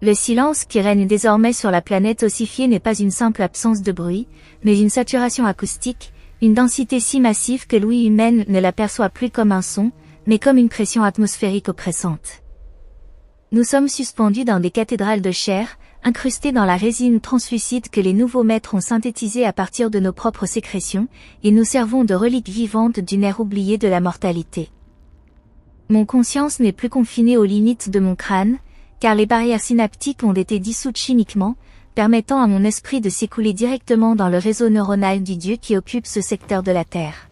Le silence qui règne désormais sur la planète ossifiée n'est pas une simple absence de bruit, mais une saturation acoustique, une densité si massive que l'ouïe humaine ne l'aperçoit plus comme un son, mais comme une pression atmosphérique oppressante. Nous sommes suspendus dans des cathédrales de chair, incrustés dans la résine translucide que les nouveaux maîtres ont synthétisée à partir de nos propres sécrétions, et nous servons de reliques vivantes d'une ère oubliée de la mortalité. Mon conscience n'est plus confinée aux limites de mon crâne, car les barrières synaptiques ont été dissoutes chimiquement, permettant à mon esprit de s'écouler directement dans le réseau neuronal du Dieu qui occupe ce secteur de la Terre.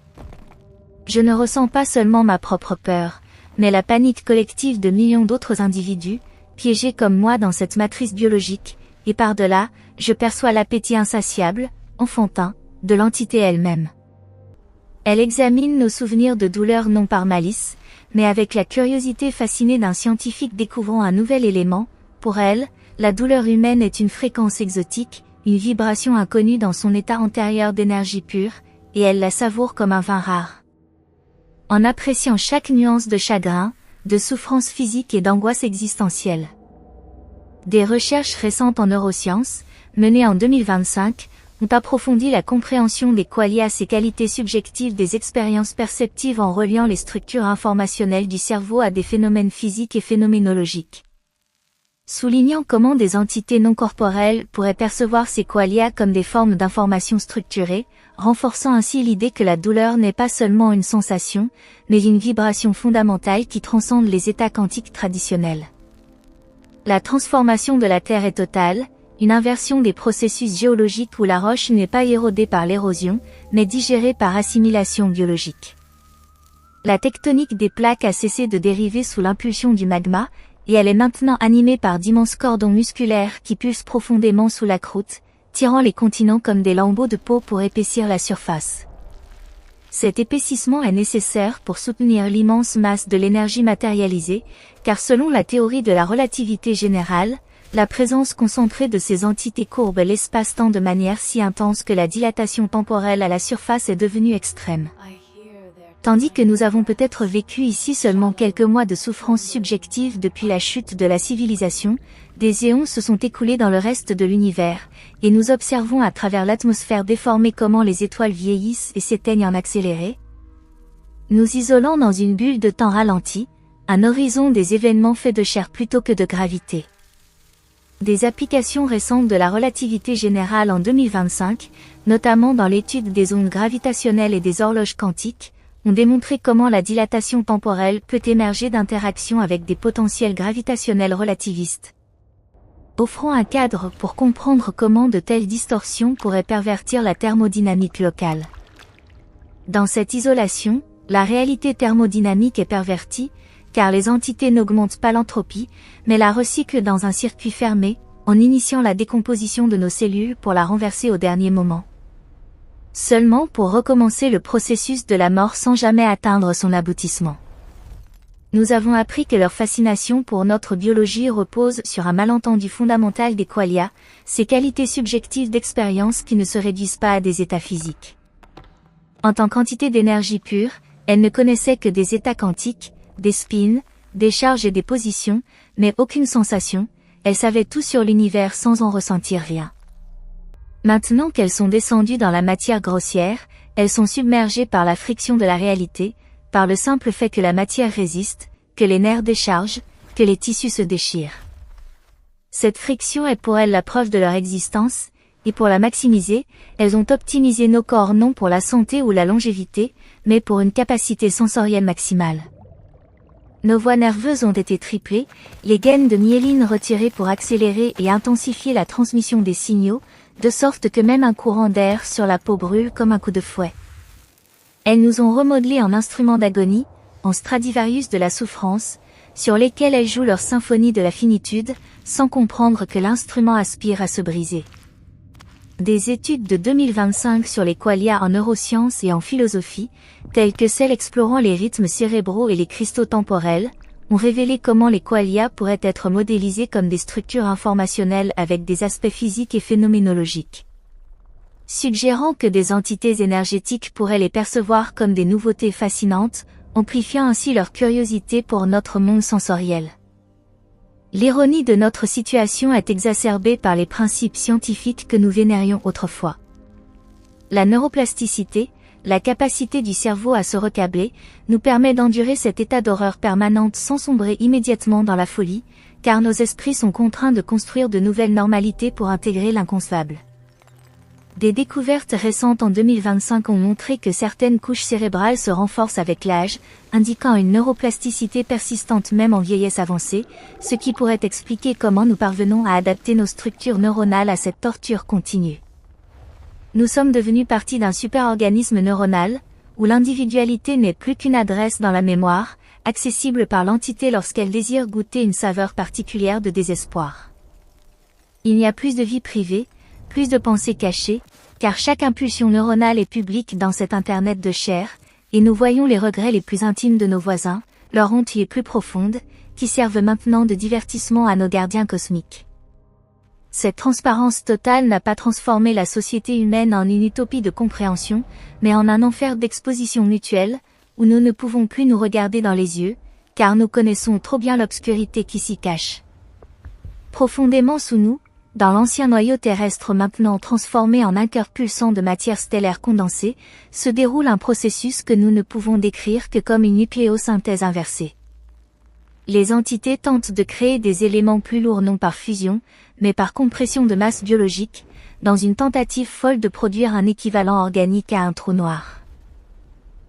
Je ne ressens pas seulement ma propre peur, mais la panique collective de millions d'autres individus, piégés comme moi dans cette matrice biologique, et par-delà, je perçois l'appétit insatiable, enfantin, de l'entité elle-même. Elle examine nos souvenirs de douleur non par malice, mais avec la curiosité fascinée d'un scientifique découvrant un nouvel élément. Pour elle, la douleur humaine est une fréquence exotique, une vibration inconnue dans son état antérieur d'énergie pure, et elle la savoure comme un vin rare. En appréciant chaque nuance de chagrin, de souffrance physique et d'angoisse existentielle. Des recherches récentes en neurosciences, menées en 2025, ont approfondi la compréhension des qualia, ses qualités subjectives des expériences perceptives en reliant les structures informationnelles du cerveau à des phénomènes physiques et phénoménologiques. Soulignant comment des entités non corporelles pourraient percevoir ces qualia comme des formes d'informations structurées, renforçant ainsi l'idée que la douleur n'est pas seulement une sensation, mais une vibration fondamentale qui transcende les états quantiques traditionnels. La transformation de la Terre est totale, une inversion des processus géologiques où la roche n'est pas érodée par l'érosion, mais digérée par assimilation biologique. La tectonique des plaques a cessé de dériver sous l'impulsion du magma, et elle est maintenant animée par d'immenses cordons musculaires qui pulsent profondément sous la croûte, tirant les continents comme des lambeaux de peau pour épaissir la surface. Cet épaississement est nécessaire pour soutenir l'immense masse de l'énergie matérialisée, car selon la théorie de la relativité générale, la présence concentrée de ces entités courbe l'espace-temps de manière si intense que la dilatation temporelle à la surface est devenue extrême. Tandis que nous avons peut-être vécu ici seulement quelques mois de souffrance subjective depuis la chute de la civilisation, des éons se sont écoulés dans le reste de l'univers, et nous observons à travers l'atmosphère déformée comment les étoiles vieillissent et s'éteignent en accéléré. Nous isolant dans une bulle de temps ralenti, un horizon des événements fait de chair plutôt que de gravité. Des applications récentes de la relativité générale en 2025, notamment dans l'étude des ondes gravitationnelles et des horloges quantiques, ont démontré comment la dilatation temporelle peut émerger d'interactions avec des potentiels gravitationnels relativistes, offrant un cadre pour comprendre comment de telles distorsions pourraient pervertir la thermodynamique locale. Dans cette isolation, la réalité thermodynamique est pervertie, car les entités n'augmentent pas l'entropie, mais la recyclent dans un circuit fermé, en initiant la décomposition de nos cellules pour la renverser au dernier moment. Seulement pour recommencer le processus de la mort sans jamais atteindre son aboutissement. Nous avons appris que leur fascination pour notre biologie repose sur un malentendu fondamental des qualia, ces qualités subjectives d'expérience qui ne se réduisent pas à des états physiques. En tant qu'entité d'énergie pure, elles ne connaissaient que des états quantiques, des spins, des charges et des positions, mais aucune sensation, elles savaient tout sur l'univers sans en ressentir rien. Maintenant qu'elles sont descendues dans la matière grossière, elles sont submergées par la friction de la réalité, par le simple fait que la matière résiste, que les nerfs déchargent, que les tissus se déchirent. Cette friction est pour elles la preuve de leur existence, et pour la maximiser, elles ont optimisé nos corps non pour la santé ou la longévité, mais pour une capacité sensorielle maximale. Nos voies nerveuses ont été triplées, les gaines de myéline retirées pour accélérer et intensifier la transmission des signaux, de sorte que même un courant d'air sur la peau brûle comme un coup de fouet. Elles nous ont remodelés en instruments d'agonie, en Stradivarius de la souffrance, sur lesquels elles jouent leur symphonie de la finitude, sans comprendre que l'instrument aspire à se briser. Des études de 2025 sur les qualia en neurosciences et en philosophie, telles que celles explorant les rythmes cérébraux et les cristaux temporels, ont révélé comment les qualia pourraient être modélisés comme des structures informationnelles avec des aspects physiques et phénoménologiques. Suggérant que des entités énergétiques pourraient les percevoir comme des nouveautés fascinantes, amplifiant ainsi leur curiosité pour notre monde sensoriel. L'ironie de notre situation est exacerbée par les principes scientifiques que nous vénérions autrefois. La neuroplasticité, la capacité du cerveau à se recabler, nous permet d'endurer cet état d'horreur permanente sans sombrer immédiatement dans la folie, car nos esprits sont contraints de construire de nouvelles normalités pour intégrer l'inconcevable. Des découvertes récentes en 2025 ont montré que certaines couches cérébrales se renforcent avec l'âge, indiquant une neuroplasticité persistante même en vieillesse avancée, ce qui pourrait expliquer comment nous parvenons à adapter nos structures neuronales à cette torture continue. Nous sommes devenus partie d'un superorganisme neuronal, où l'individualité n'est plus qu'une adresse dans la mémoire, accessible par l'entité lorsqu'elle désire goûter une saveur particulière de désespoir. Il n'y a plus de vie privée, plus de pensées cachées, car chaque impulsion neuronale est publique dans cet Internet de chair, et nous voyons les regrets les plus intimes de nos voisins, leur honte les plus profondes, qui servent maintenant de divertissement à nos gardiens cosmiques. Cette transparence totale n'a pas transformé la société humaine en une utopie de compréhension, mais en un enfer d'exposition mutuelle, où nous ne pouvons plus nous regarder dans les yeux, car nous connaissons trop bien l'obscurité qui s'y cache. Profondément sous nous, dans l'ancien noyau terrestre maintenant transformé en un cœur pulsant de matière stellaire condensée, se déroule un processus que nous ne pouvons décrire que comme une nucléosynthèse inversée. Les entités tentent de créer des éléments plus lourds non par fusion, mais par compression de masse biologique, dans une tentative folle de produire un équivalent organique à un trou noir.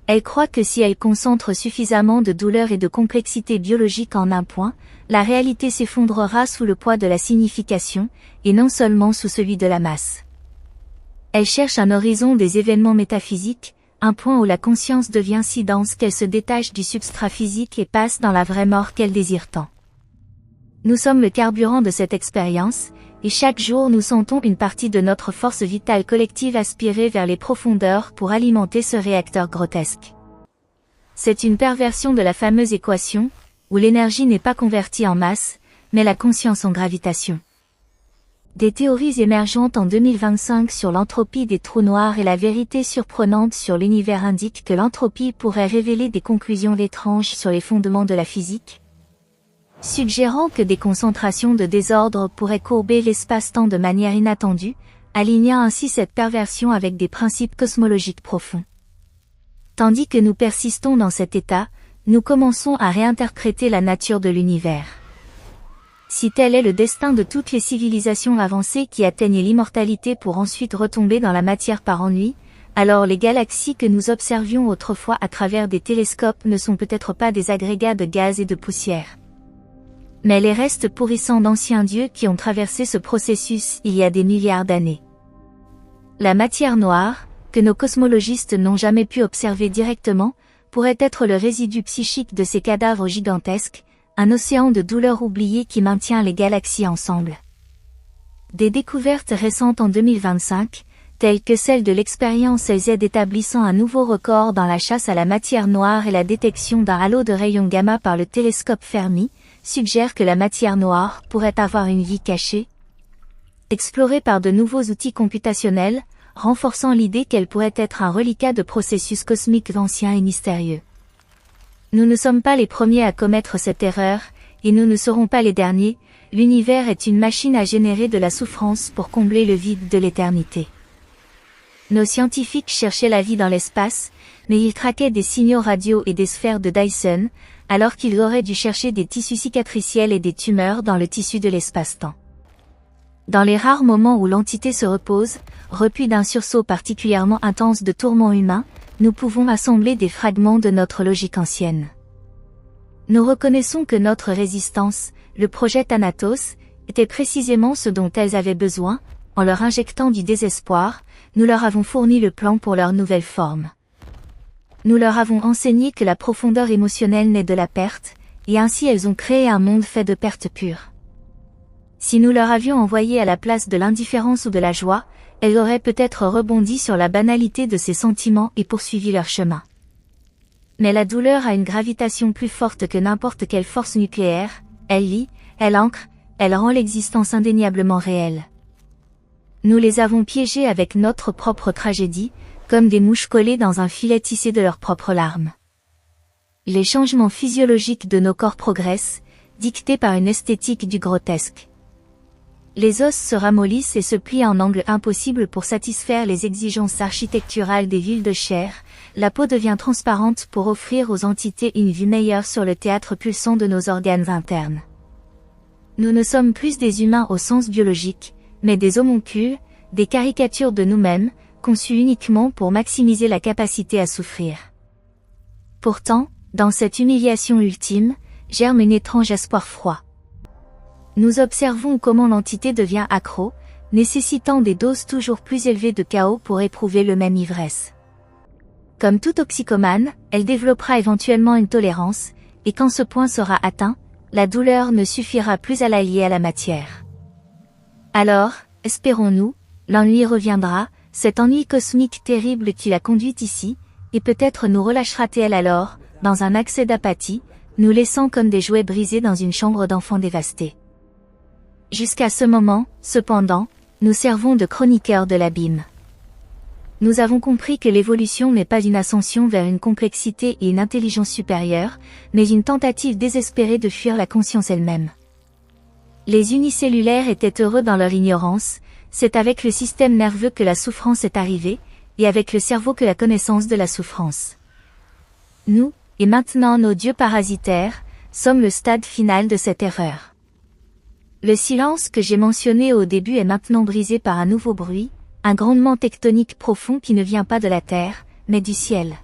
Elles croient que si elles concentrent suffisamment de douleur et de complexité biologique en un point, la réalité s'effondrera sous le poids de la signification, et non seulement sous celui de la masse. Elles cherchent un horizon des événements métaphysiques, un point où la conscience devient si dense qu'elle se détache du substrat physique et passe dans la vraie mort qu'elle désire tant. Nous sommes le carburant de cette expérience, et chaque jour nous sentons une partie de notre force vitale collective aspirer vers les profondeurs pour alimenter ce réacteur grotesque. C'est une perversion de la fameuse équation, où l'énergie n'est pas convertie en masse, mais la conscience en gravitation. Des théories émergentes en 2025 sur l'entropie des trous noirs et la vérité surprenante sur l'univers indiquent que l'entropie pourrait révéler des conclusions étranges sur les fondements de la physique, suggérant que des concentrations de désordre pourraient courber l'espace-temps de manière inattendue, alignant ainsi cette perversion avec des principes cosmologiques profonds. Tandis que nous persistons dans cet état, nous commençons à réinterpréter la nature de l'univers. Si tel est le destin de toutes les civilisations avancées qui atteignent l'immortalité pour ensuite retomber dans la matière par ennui, alors les galaxies que nous observions autrefois à travers des télescopes ne sont peut-être pas des agrégats de gaz et de poussière, mais les restes pourrissants d'anciens dieux qui ont traversé ce processus il y a des milliards d'années. La matière noire, que nos cosmologistes n'ont jamais pu observer directement, pourrait être le résidu psychique de ces cadavres gigantesques, un océan de douleur oubliée qui maintient les galaxies ensemble. Des découvertes récentes en 2025, telles que celle de l'expérience LZ établissant un nouveau record dans la chasse à la matière noire et la détection d'un halo de rayons gamma par le télescope Fermi, suggèrent que la matière noire pourrait avoir une vie cachée, explorée par de nouveaux outils computationnels, renforçant l'idée qu'elle pourrait être un reliquat de processus cosmiques anciens et mystérieux. Nous ne sommes pas les premiers à commettre cette erreur, et nous ne serons pas les derniers. L'univers est une machine à générer de la souffrance pour combler le vide de l'éternité. Nos scientifiques cherchaient la vie dans l'espace, mais ils traquaient des signaux radio et des sphères de Dyson, alors qu'ils auraient dû chercher des tissus cicatriciels et des tumeurs dans le tissu de l'espace-temps. Dans les rares moments où l'entité se repose, repue d'un sursaut particulièrement intense de tourments humains, nous pouvons assembler des fragments de notre logique ancienne. Nous reconnaissons que notre résistance, le projet Thanatos, était précisément ce dont elles avaient besoin. En leur injectant du désespoir, nous leur avons fourni le plan pour leur nouvelle forme. Nous leur avons enseigné que la profondeur émotionnelle naît de la perte, et ainsi elles ont créé un monde fait de pertes pures. Si nous leur avions envoyé à la place de l'indifférence ou de la joie, elles auraient peut-être rebondi sur la banalité de ces sentiments et poursuivi leur chemin. Mais la douleur a une gravitation plus forte que n'importe quelle force nucléaire, elle lie, elle ancre, elle rend l'existence indéniablement réelle. Nous les avons piégés avec notre propre tragédie, comme des mouches collées dans un filet tissé de leurs propres larmes. Les changements physiologiques de nos corps progressent, dictée par une esthétique du grotesque. Les os se ramollissent et se plient en angle impossible pour satisfaire les exigences architecturales des villes de chair, la peau devient transparente pour offrir aux entités une vue meilleure sur le théâtre pulsant de nos organes internes. Nous ne sommes plus des humains au sens biologique, mais des homoncules, des caricatures de nous-mêmes, conçues uniquement pour maximiser la capacité à souffrir. Pourtant, dans cette humiliation ultime, germe un étrange espoir froid. Nous observons comment l'entité devient accro, nécessitant des doses toujours plus élevées de chaos pour éprouver le même ivresse. Comme tout toxicomane, elle développera éventuellement une tolérance, et quand ce point sera atteint, la douleur ne suffira plus à la lier à la matière. Alors, espérons-nous, l'ennui reviendra, cet ennui cosmique terrible qui l'a conduite ici, et peut-être nous relâchera-t-elle alors, dans un accès d'apathie, nous laissant comme des jouets brisés dans une chambre d'enfants dévastée. Jusqu'à ce moment, cependant, nous servons de chroniqueurs de l'abîme. Nous avons compris que l'évolution n'est pas une ascension vers une complexité et une intelligence supérieure, mais une tentative désespérée de fuir la conscience elle-même. Les unicellulaires étaient heureux dans leur ignorance, c'est avec le système nerveux que la souffrance est arrivée, et avec le cerveau que la connaissance de la souffrance. Nous, et maintenant nos dieux parasitaires, sommes le stade final de cette erreur. Le silence que j'ai mentionné au début est maintenant brisé par un nouveau bruit, un grondement tectonique profond qui ne vient pas de la terre, mais du ciel.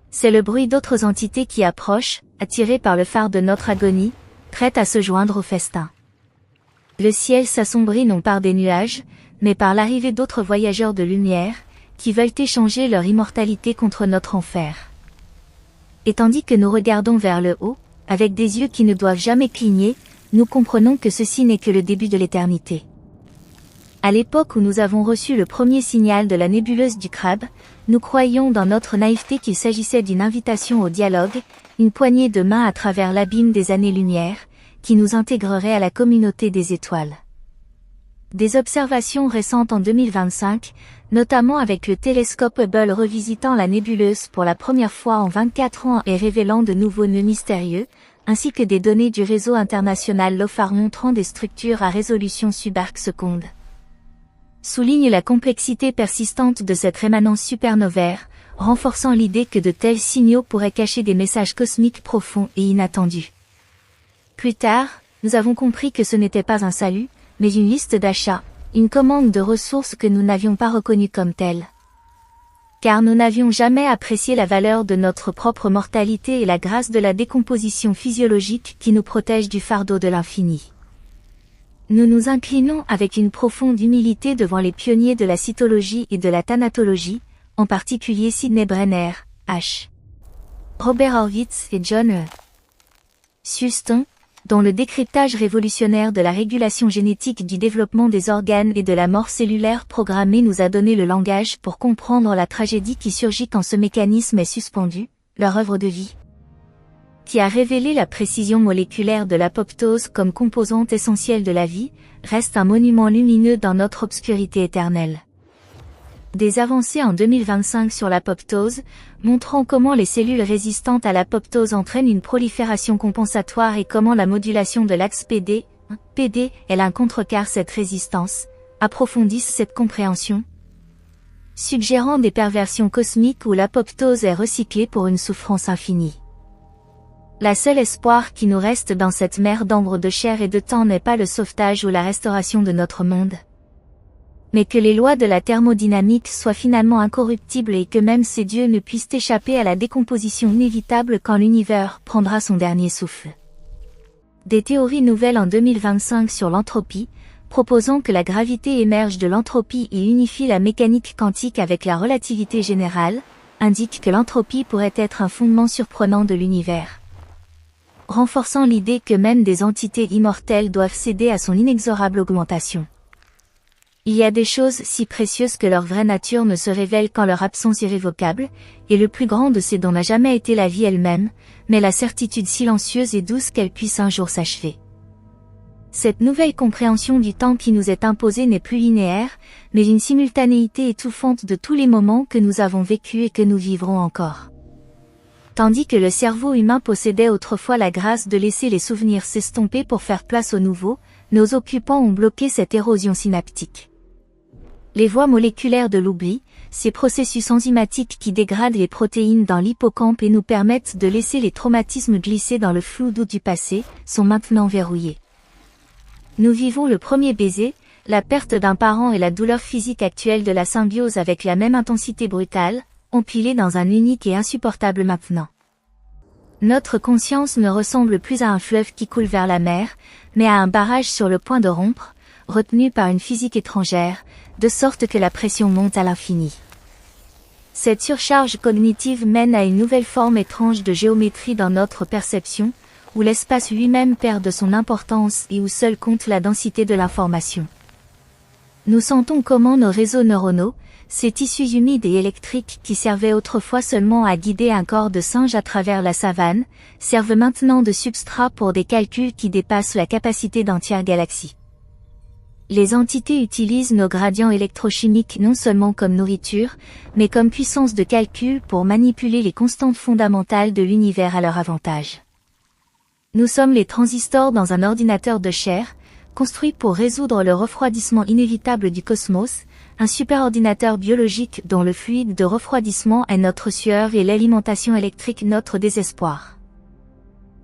C'est le bruit d'autres entités qui approchent, attirées par le phare de notre agonie, prêtes à se joindre au festin. Le ciel s'assombrit non par des nuages, mais par l'arrivée d'autres voyageurs de lumière, qui veulent échanger leur immortalité contre notre enfer. Et tandis que nous regardons vers le haut, avec des yeux qui ne doivent jamais cligner, nous comprenons que ceci n'est que le début de l'éternité. À l'époque où nous avons reçu le premier signal de la nébuleuse du crabe, nous croyions dans notre naïveté qu'il s'agissait d'une invitation au dialogue, une poignée de main à travers l'abîme des années-lumière, qui nous intégrerait à la communauté des étoiles. Des observations récentes en 2025, notamment avec le télescope Hubble revisitant la nébuleuse pour la première fois en 24 ans et révélant de nouveaux nœuds mystérieux, ainsi que des données du réseau international LOFAR montrant des structures à résolution subarc seconde, souligne la complexité persistante de cette rémanence supernovaire, renforçant l'idée que de tels signaux pourraient cacher des messages cosmiques profonds et inattendus. Plus tard, nous avons compris que ce n'était pas un salut, mais une liste d'achats, une commande de ressources que nous n'avions pas reconnues comme telles. Car nous n'avions jamais apprécié la valeur de notre propre mortalité et la grâce de la décomposition physiologique qui nous protège du fardeau de l'infini. Nous nous inclinons avec une profonde humilité devant les pionniers de la cytologie et de la thanatologie, en particulier Sidney Brenner, H. Robert Horvitz et John Sulston, dont le décryptage révolutionnaire de la régulation génétique du développement des organes et de la mort cellulaire programmée nous a donné le langage pour comprendre la tragédie qui surgit quand ce mécanisme est suspendu, leur œuvre de vie, qui a révélé la précision moléculaire de l'apoptose comme composante essentielle de la vie, reste un monument lumineux dans notre obscurité éternelle. Des avancées en 2025 sur l'apoptose, montrant comment les cellules résistantes à l'apoptose entraînent une prolifération compensatoire et comment la modulation de l'axe PD est un contrecarre cette résistance, approfondissent cette compréhension, suggérant des perversions cosmiques où l'apoptose est recyclée pour une souffrance infinie. La seule espoir qui nous reste dans cette mer d'ambre de chair et de temps n'est pas le sauvetage ou la restauration de notre monde, mais que les lois de la thermodynamique soient finalement incorruptibles et que même ces dieux ne puissent échapper à la décomposition inévitable quand l'univers prendra son dernier souffle. Des théories nouvelles en 2025 sur l'entropie, proposant que la gravité émerge de l'entropie et unifie la mécanique quantique avec la relativité générale, indiquent que l'entropie pourrait être un fondement surprenant de l'univers, renforçant l'idée que même des entités immortelles doivent céder à son inexorable augmentation. Il y a des choses si précieuses que leur vraie nature ne se révèle qu'en leur absence irrévocable, et le plus grand de ces dons n'a jamais été la vie elle-même, mais la certitude silencieuse et douce qu'elle puisse un jour s'achever. Cette nouvelle compréhension du temps qui nous est imposée n'est plus linéaire, mais une simultanéité étouffante de tous les moments que nous avons vécus et que nous vivrons encore. Tandis que le cerveau humain possédait autrefois la grâce de laisser les souvenirs s'estomper pour faire place aux nouveaux, nos occupants ont bloqué cette érosion synaptique. Les voies moléculaires de l'oubli, ces processus enzymatiques qui dégradent les protéines dans l'hippocampe et nous permettent de laisser les traumatismes glisser dans le flou doux du passé, sont maintenant verrouillés. Nous vivons le premier baiser, la perte d'un parent et la douleur physique actuelle de la symbiose avec la même intensité brutale, empilés dans un unique et insupportable maintenant. Notre conscience ne ressemble plus à un fleuve qui coule vers la mer, mais à un barrage sur le point de rompre, retenu par une physique étrangère, de sorte que la pression monte à l'infini. Cette surcharge cognitive mène à une nouvelle forme étrange de géométrie dans notre perception, où l'espace lui-même perd de son importance et où seul compte la densité de l'information. Nous sentons comment nos réseaux neuronaux, ces tissus humides et électriques qui servaient autrefois seulement à guider un corps de singe à travers la savane, servent maintenant de substrat pour des calculs qui dépassent la capacité d'entières galaxies. Les entités utilisent nos gradients électrochimiques non seulement comme nourriture, mais comme puissance de calcul pour manipuler les constantes fondamentales de l'univers à leur avantage. Nous sommes les transistors dans un ordinateur de chair, construit pour résoudre le refroidissement inévitable du cosmos, un superordinateur biologique dont le fluide de refroidissement est notre sueur et l'alimentation électrique notre désespoir.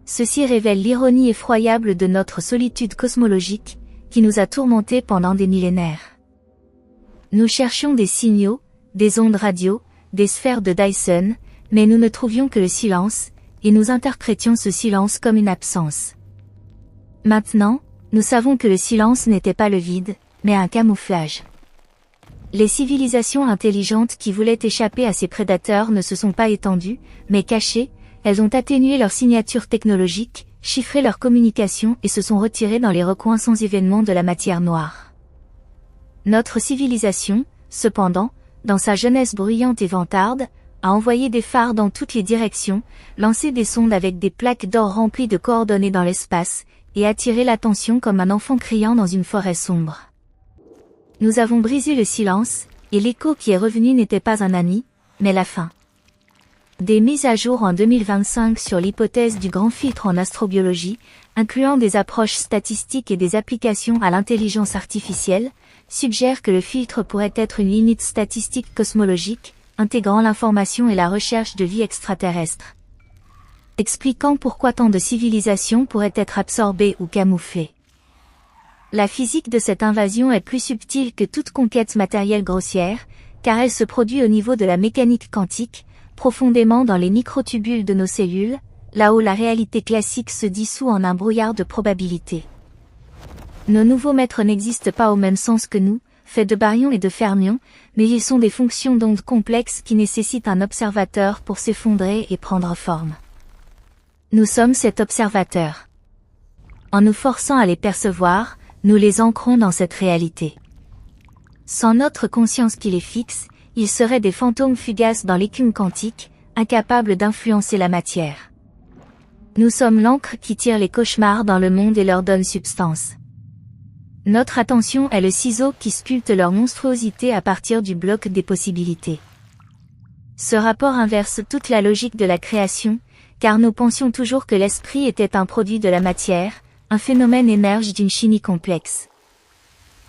Ceci révèle l'ironie effroyable de notre solitude cosmologique, qui nous a tourmentés pendant des millénaires. Nous cherchions des signaux, des ondes radio, des sphères de Dyson, mais nous ne trouvions que le silence, et nous interprétions ce silence comme une absence. Maintenant, nous savons que le silence n'était pas le vide, mais un camouflage. Les civilisations intelligentes qui voulaient échapper à ces prédateurs ne se sont pas étendues, mais cachées, elles ont atténué leur signature technologique, chiffré leur communication et se sont retirées dans les recoins sans événement de la matière noire. Notre civilisation, cependant, dans sa jeunesse bruyante et vantarde, a envoyé des phares dans toutes les directions, lancé des sondes avec des plaques d'or remplies de coordonnées dans l'espace, et attiré l'attention comme un enfant criant dans une forêt sombre. Nous avons brisé le silence, et l'écho qui est revenu n'était pas un ami, mais la fin. Des mises à jour en 2025 sur l'hypothèse du grand filtre en astrobiologie, incluant des approches statistiques et des applications à l'intelligence artificielle, suggèrent que le filtre pourrait être une limite statistique cosmologique, intégrant l'information et la recherche de vie extraterrestre. Expliquant pourquoi tant de civilisations pourraient être absorbées ou camouflées. La physique de cette invasion est plus subtile que toute conquête matérielle grossière, car elle se produit au niveau de la mécanique quantique, profondément dans les microtubules de nos cellules, là où la réalité classique se dissout en un brouillard de probabilités. Nos nouveaux maîtres n'existent pas au même sens que nous, faits de baryons et de fermions, mais ils sont des fonctions d'ondes complexes qui nécessitent un observateur pour s'effondrer et prendre forme. Nous sommes cet observateur. En nous forçant à les percevoir, nous les ancrons dans cette réalité. Sans notre conscience qui les fixe, ils seraient des fantômes fugaces dans l'écume quantique, incapables d'influencer la matière. Nous sommes l'encre qui tire les cauchemars dans le monde et leur donne substance. Notre attention est le ciseau qui sculpte leur monstruosité à partir du bloc des possibilités. Ce rapport inverse toute la logique de la création, car nous pensions toujours que l'esprit était un produit de la matière, un phénomène émerge d'une chimie complexe.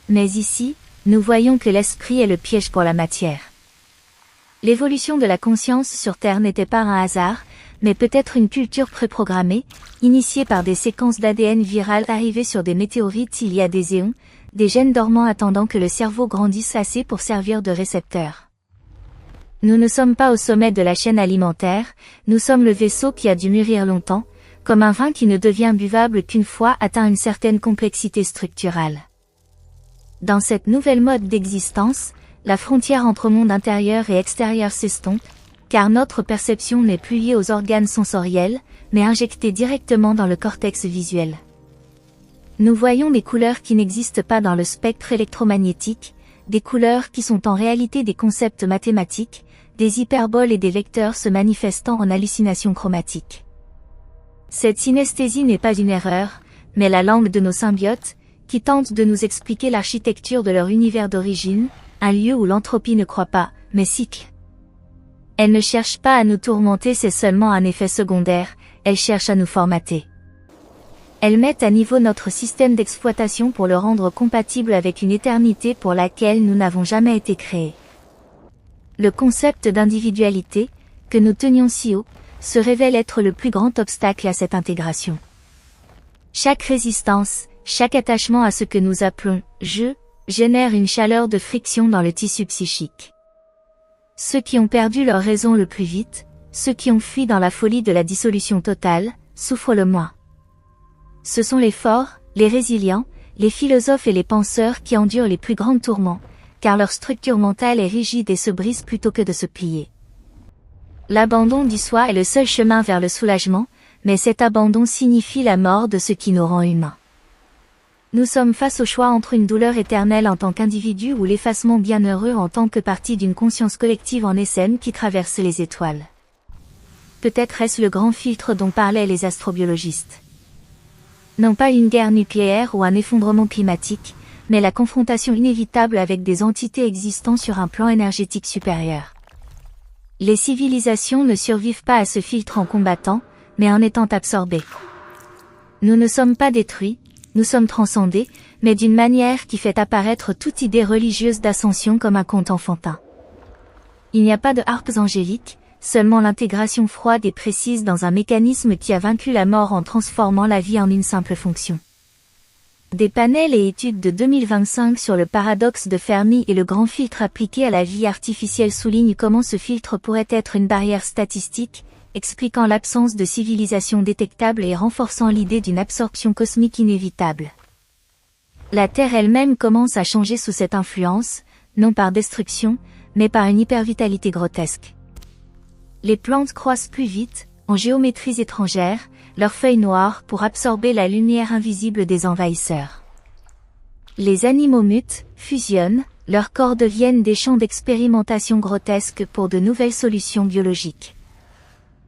Mais ici, nous voyons que l'esprit est le piège pour la matière. L'évolution de la conscience sur Terre n'était pas un hasard, mais peut-être une culture préprogrammée, initiée par des séquences d'ADN virales arrivées sur des météorites il y a des éons, des gènes dormants attendant que le cerveau grandisse assez pour servir de récepteur. Nous ne sommes pas au sommet de la chaîne alimentaire, nous sommes le vaisseau qui a dû mûrir longtemps, comme un vin qui ne devient buvable qu'une fois atteint une certaine complexité structurale. Dans cette nouvelle mode d'existence, la frontière entre monde intérieur et extérieur s'estompe, car notre perception n'est plus liée aux organes sensoriels, mais injectée directement dans le cortex visuel. Nous voyons des couleurs qui n'existent pas dans le spectre électromagnétique, des couleurs qui sont en réalité des concepts mathématiques, des hyperboles et des vecteurs se manifestant en hallucinations chromatiques. Cette synesthésie n'est pas une erreur, mais la langue de nos symbiotes, qui tentent de nous expliquer l'architecture de leur univers d'origine, un lieu où l'entropie ne croît pas, mais cycle. Elle ne cherche pas à nous tourmenter, c'est seulement un effet secondaire, elle cherche à nous formater. Elle met à niveau notre système d'exploitation pour le rendre compatible avec une éternité pour laquelle nous n'avons jamais été créés. Le concept d'individualité, que nous tenions si haut, se révèle être le plus grand obstacle à cette intégration. Chaque résistance, chaque attachement à ce que nous appelons « je » génère une chaleur de friction dans le tissu psychique. Ceux qui ont perdu leur raison le plus vite, ceux qui ont fui dans la folie de la dissolution totale, souffrent le moins. Ce sont les forts, les résilients, les philosophes et les penseurs qui endurent les plus grands tourments, car leur structure mentale est rigide et se brise plutôt que de se plier. L'abandon du soi est le seul chemin vers le soulagement, mais cet abandon signifie la mort de ce qui nous rend humains. Nous sommes face au choix entre une douleur éternelle en tant qu'individu ou l'effacement bienheureux en tant que partie d'une conscience collective en essaim qui traverse les étoiles. Peut-être est-ce le grand filtre dont parlaient les astrobiologistes. Non pas une guerre nucléaire ou un effondrement climatique, mais la confrontation inévitable avec des entités existant sur un plan énergétique supérieur. Les civilisations ne survivent pas à ce filtre en combattant, mais en étant absorbées. Nous ne sommes pas détruits, nous sommes transcendés, mais d'une manière qui fait apparaître toute idée religieuse d'ascension comme un conte enfantin. Il n'y a pas de harpes angéliques, seulement l'intégration froide et précise dans un mécanisme qui a vaincu la mort en transformant la vie en une simple fonction. Des panels et études de 2025 sur le paradoxe de Fermi et le grand filtre appliqué à la vie artificielle soulignent comment ce filtre pourrait être une barrière statistique, expliquant l'absence de civilisation détectable et renforçant l'idée d'une absorption cosmique inévitable. La Terre elle-même commence à changer sous cette influence, non par destruction, mais par une hypervitalité grotesque. Les plantes croissent plus vite, en géométries étrangères, leurs feuilles noires pour absorber la lumière invisible des envahisseurs. Les animaux mutent, fusionnent, leurs corps deviennent des champs d'expérimentation grotesques pour de nouvelles solutions biologiques.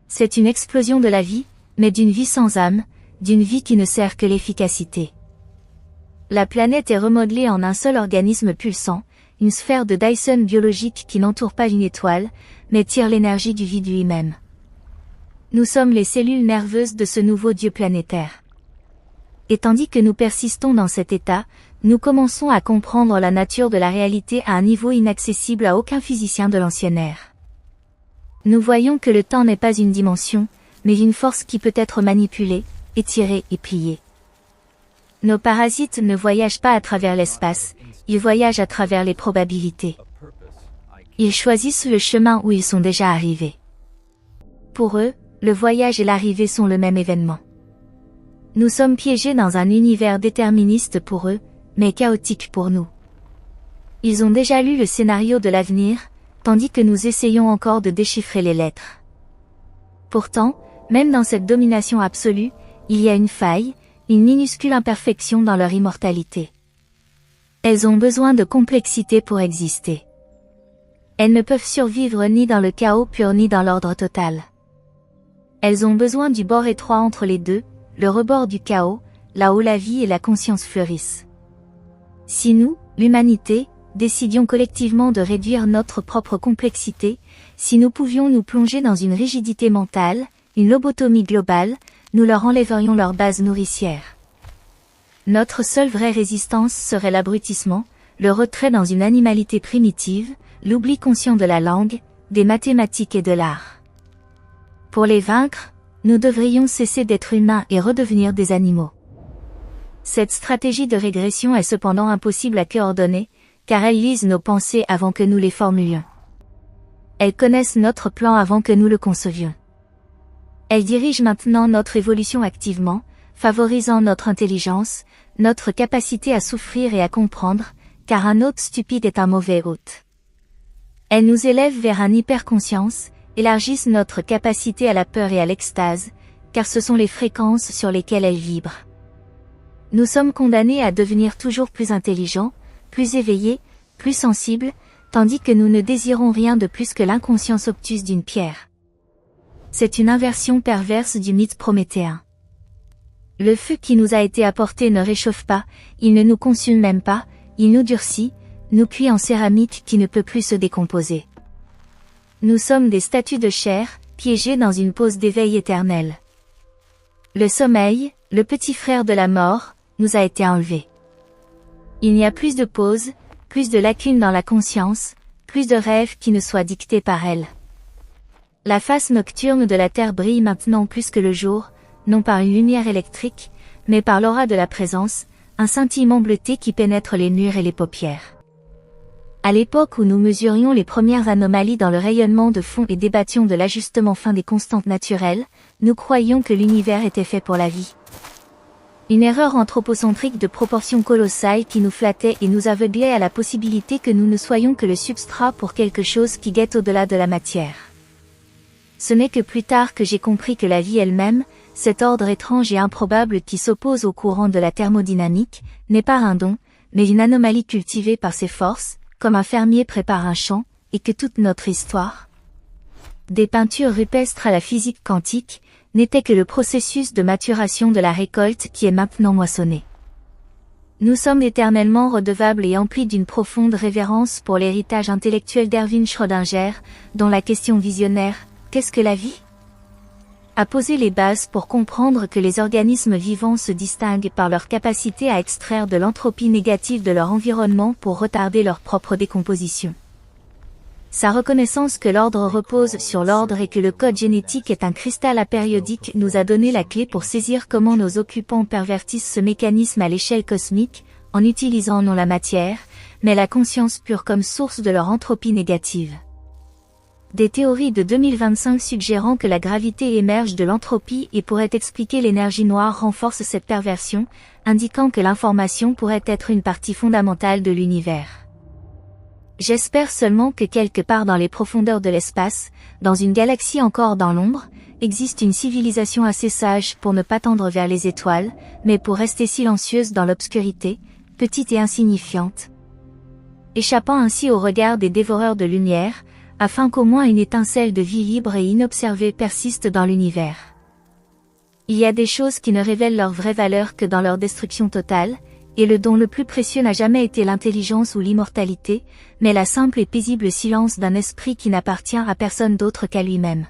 C'est une explosion de la vie, mais d'une vie sans âme, d'une vie qui ne sert que l'efficacité. La planète est remodelée en un seul organisme pulsant, une sphère de Dyson biologique qui n'entoure pas une étoile, mais tire l'énergie du vide lui-même. Nous sommes les cellules nerveuses de ce nouveau Dieu planétaire. Et tandis que nous persistons dans cet état, nous commençons à comprendre la nature de la réalité à un niveau inaccessible à aucun physicien de l'ancienne ère. Nous voyons que le temps n'est pas une dimension, mais une force qui peut être manipulée, étirée et pliée. Nos parasites ne voyagent pas à travers l'espace, ils voyagent à travers les probabilités. Ils choisissent le chemin où ils sont déjà arrivés. Pour eux, le voyage et l'arrivée sont le même événement. Nous sommes piégés dans un univers déterministe pour eux, mais chaotique pour nous. Ils ont déjà lu le scénario de l'avenir, tandis que nous essayons encore de déchiffrer les lettres. Pourtant, même dans cette domination absolue, il y a une faille, une minuscule imperfection dans leur immortalité. Elles ont besoin de complexité pour exister. Elles ne peuvent survivre ni dans le chaos pur ni dans l'ordre total. Elles ont besoin du bord étroit entre les deux, le rebord du chaos, là où la vie et la conscience fleurissent. Si nous, l'humanité, décidions collectivement de réduire notre propre complexité, si nous pouvions nous plonger dans une rigidité mentale, une lobotomie globale, nous leur enlèverions leur base nourricière. Notre seule vraie résistance serait l'abrutissement, le retrait dans une animalité primitive, l'oubli conscient de la langue, des mathématiques et de l'art. Pour les vaincre, nous devrions cesser d'être humains et redevenir des animaux. Cette stratégie de régression est cependant impossible à coordonner, car elles lisent nos pensées avant que nous les formulions. Elles connaissent notre plan avant que nous le concevions. Elles dirigent maintenant notre évolution activement, favorisant notre intelligence, notre capacité à souffrir et à comprendre, car un hôte stupide est un mauvais hôte. Elles nous élèvent vers un hyperconscience, élargissent notre capacité à la peur et à l'extase, car ce sont les fréquences sur lesquelles elles vibrent. Nous sommes condamnés à devenir toujours plus intelligents, plus éveillés, plus sensibles, tandis que nous ne désirons rien de plus que l'inconscience obtuse d'une pierre. C'est une inversion perverse du mythe prométhéen. Le feu qui nous a été apporté ne réchauffe pas, il ne nous consume même pas, il nous durcit, nous cuit en céramique qui ne peut plus se décomposer. Nous sommes des statues de chair, piégées dans une pause d'éveil éternel. Le sommeil, le petit frère de la mort, nous a été enlevé. Il n'y a plus de pause, plus de lacunes dans la conscience, plus de rêves qui ne soient dictés par elle. La face nocturne de la Terre brille maintenant plus que le jour, non par une lumière électrique, mais par l'aura de la présence, un scintillement bleuté qui pénètre les murs et les paupières. À l'époque où nous mesurions les premières anomalies dans le rayonnement de fond et débattions de l'ajustement fin des constantes naturelles, nous croyions que l'univers était fait pour la vie. Une erreur anthropocentrique de proportions colossales qui nous flattait et nous aveuglait à la possibilité que nous ne soyons que le substrat pour quelque chose qui guette au-delà de la matière. Ce n'est que plus tard que j'ai compris que la vie elle-même, cet ordre étrange et improbable qui s'oppose au courant de la thermodynamique, n'est pas un don, mais une anomalie cultivée par ses forces, comme un fermier prépare un champ, et que toute notre histoire, des peintures rupestres à la physique quantique, n'était que le processus de maturation de la récolte qui est maintenant moissonnée. Nous sommes éternellement redevables et emplis d'une profonde révérence pour l'héritage intellectuel d'Erwin Schrödinger, dont la question visionnaire « Qu'est-ce que la vie ?» a posé les bases pour comprendre que les organismes vivants se distinguent par leur capacité à extraire de l'entropie négative de leur environnement pour retarder leur propre décomposition. Sa reconnaissance que l'ordre repose sur l'ordre et que le code génétique est un cristal apériodique nous a donné la clé pour saisir comment nos occupants pervertissent ce mécanisme à l'échelle cosmique, en utilisant non la matière, mais la conscience pure comme source de leur entropie négative. Des théories de 2025 suggérant que la gravité émerge de l'entropie et pourrait expliquer l'énergie noire renforcent cette perversion, indiquant que l'information pourrait être une partie fondamentale de l'univers. J'espère seulement que quelque part dans les profondeurs de l'espace, dans une galaxie encore dans l'ombre, existe une civilisation assez sage pour ne pas tendre vers les étoiles, mais pour rester silencieuse dans l'obscurité, petite et insignifiante, échappant ainsi au regard des dévoreurs de lumière, afin qu'au moins une étincelle de vie libre et inobservée persiste dans l'univers. Il y a des choses qui ne révèlent leur vraie valeur que dans leur destruction totale, et le don le plus précieux n'a jamais été l'intelligence ou l'immortalité, mais la simple et paisible silence d'un esprit qui n'appartient à personne d'autre qu'à lui-même.